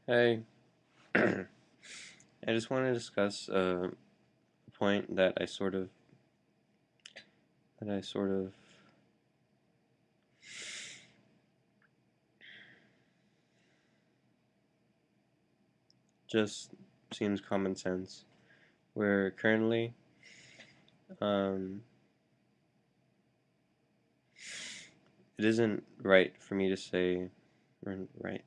Hey, I just want to discuss a point that I sort of just seems common sense. Where currently, um, it isn't right for me to say, right.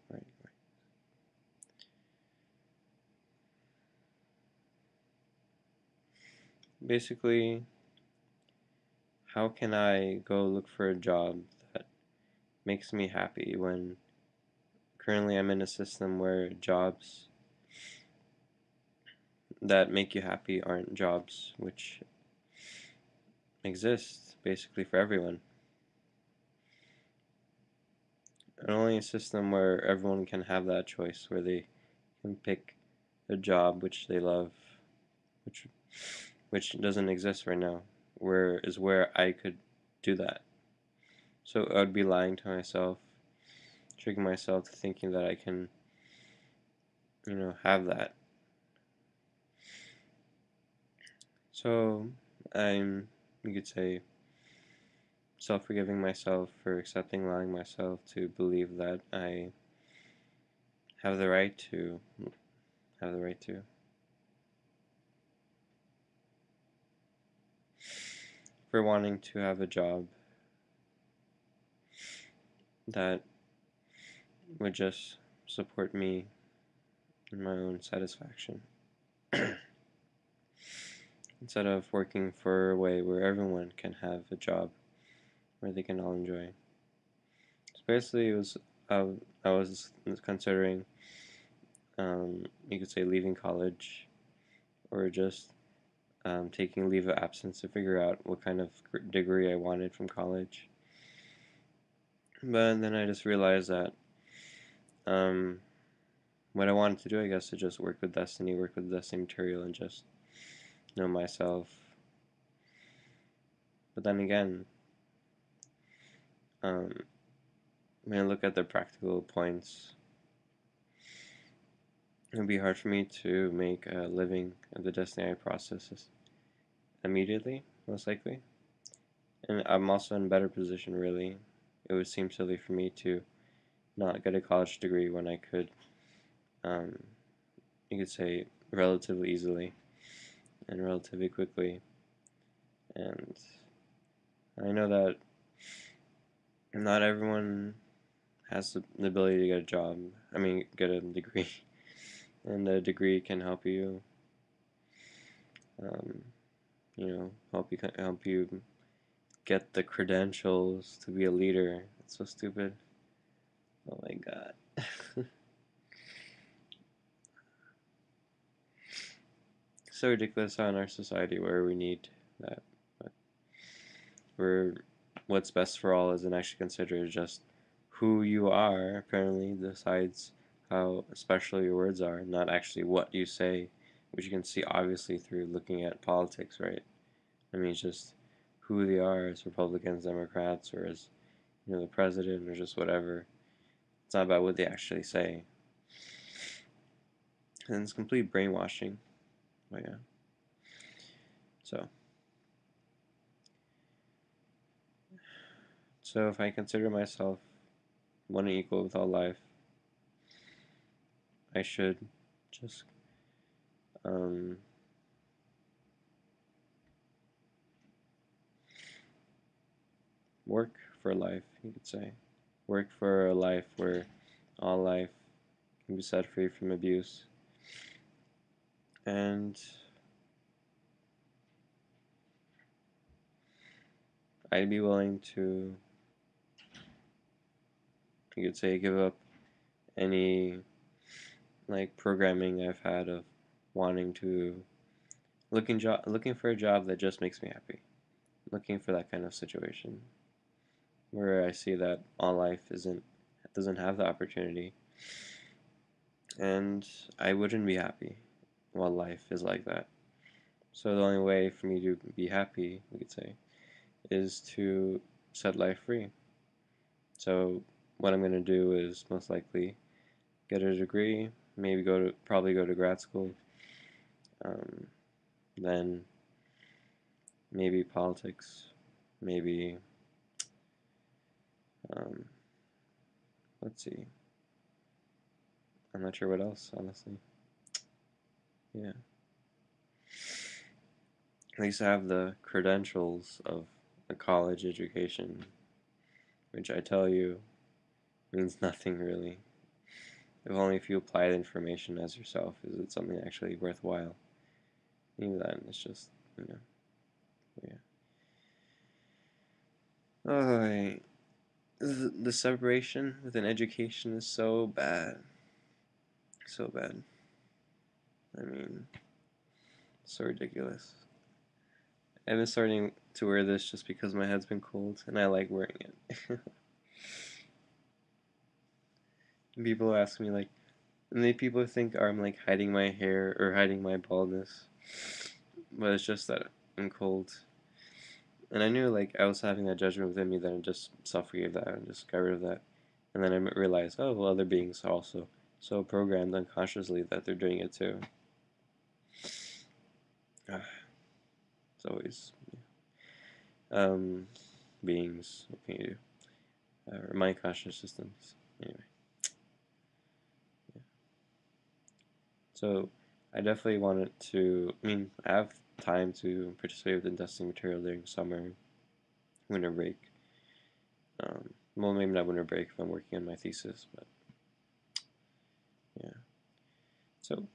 Basically, how can I go look for a job that makes me happy when currently I'm in a system where jobs that make you happy aren't jobs which exist basically for everyone. And only a system where everyone can have that choice, where they can pick a job which they love, which which doesn't exist right now, where I could do that. So I would be lying to myself, tricking myself to thinking that I can, have that. So I'm, you could say, self-forgiving myself for accepting, allowing myself to believe that I have the right to have the right to for wanting to have a job that would just support me in my own satisfaction instead of working for a way where everyone can have a job where they can all enjoy. So basically, I, I was considering, you could say, leaving college or just taking leave of absence to figure out what kind of degree I wanted from college. But then I just realized that um, what I wanted to do, I guess, is just work with Destiny material, and just know myself. But then again, um, when I look at the practical points, it would be hard for me to make a living of the Destiny processes immediately, most likely. And I'm also in a better position, really. It would seem silly for me to not get a college degree when I could, um, you could say, relatively easily and relatively quickly. And I know that not everyone has the ability to get a job. I mean, get a degree, and a degree can help you, um, help you get the credentials to be a leader. It's so stupid. Oh my god. So ridiculous how in our society where we need that, but where what's best for all isn't actually considered just who you are. Apparently, decides how special your words are, not actually what you say, which you can see obviously through looking at politics, right? I mean, it's just who they are as Republicans, Democrats, or as the president, or just whatever. It's not about what they actually say, and it's complete brainwashing. But yeah, so so if I consider myself one and equal with all life, I should just um, work for life, you could say. Work for a life where all life can be set free from abuse. And I'd be willing to, you could say, give up any like programming I've had of wanting to looking for a job that just makes me happy. Looking for that kind of situation where I see that all life doesn't have the opportunity, and I wouldn't be happy while life is like that. So the only way for me to be happy, we could say, is to set life free. So what I'm going to do is most likely get a degree, maybe probably go to grad school. Um, then maybe politics. Maybe um, let's see. I'm not sure what else, honestly. Yeah. At least I have the credentials of a college education, which I tell you means nothing really. If only if you apply the information as yourself, is it something actually worthwhile? Even then, it's just, you know, yeah. Alright. The separation within education is so bad. So bad. I mean, so ridiculous. I've been starting to wear this just because my head's been cold and I like wearing it. People ask me like, and people think I'm like hiding my hair or hiding my baldness, but it's just that I'm cold. And I knew like I was having that judgment within me, then I just self-forgave that and just got rid of that. And then I realized, oh well, other beings are also so programmed unconsciously that they're doing it too. It's always beings. What can you do? Or mind conscious systems. Anyway, yeah. So I definitely wanted to. I mean, I have time to participate with testing material during summer, winter break. Well, maybe not winter break if I'm working on my thesis, but yeah. So,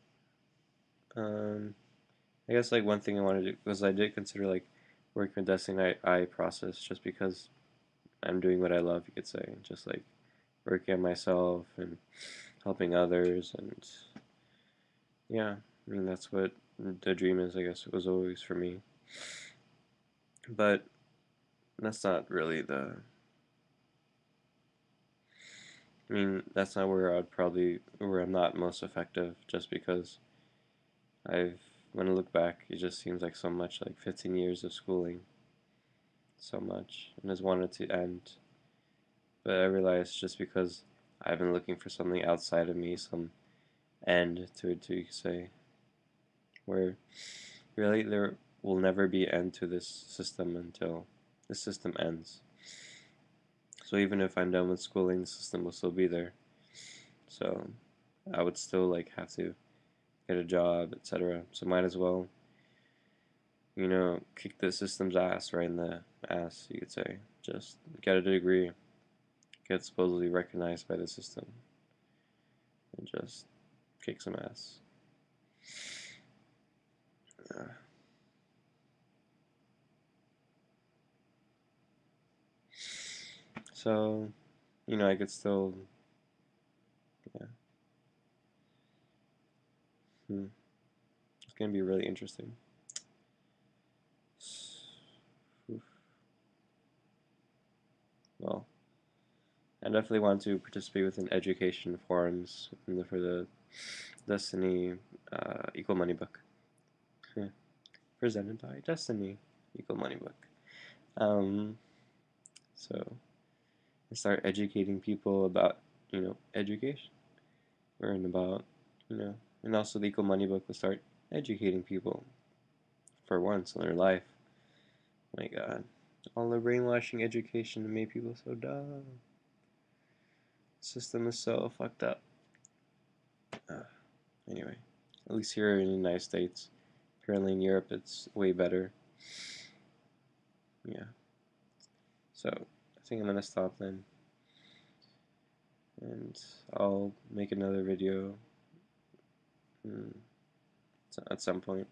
I guess like one thing I wanted to do was I did consider like working with testing AI process just because I'm doing what I love, you could say, just like working on myself and helping others, and yeah, I mean that's what the dream is. I guess it was always for me, but that's not really the. I mean, that's not where where I'm not most effective, just because when I look back, it just seems like so much, like 15 years of schooling, so much, and just wanted to end. But I realized just because I've been looking for something outside of me, some end to it, to you could say, where really there will never be an end to this system until the system ends. So even if I'm done with schooling, the system will still be there. So I would still like have to get a job, etc. So might as well, kick the system's ass right in the ass, you could say. Just get a degree, get supposedly recognized by the system, and just kick some ass. Yeah. So, I could still, yeah. It's gonna be really interesting. Well, I definitely want to participate within education forums for the Destiny Equal Money book. Presented by Destiny Equal Money book. Um, so I start educating people about, education. Learn about, and also the Equal Money book will start educating people for once in their life. My God. All the brainwashing education made people so dumb. The system is so fucked up. Anyway, at least here in the United States. Apparently in Europe it's way better. Yeah. So I think I'm gonna stop then. And I'll make another video at some point.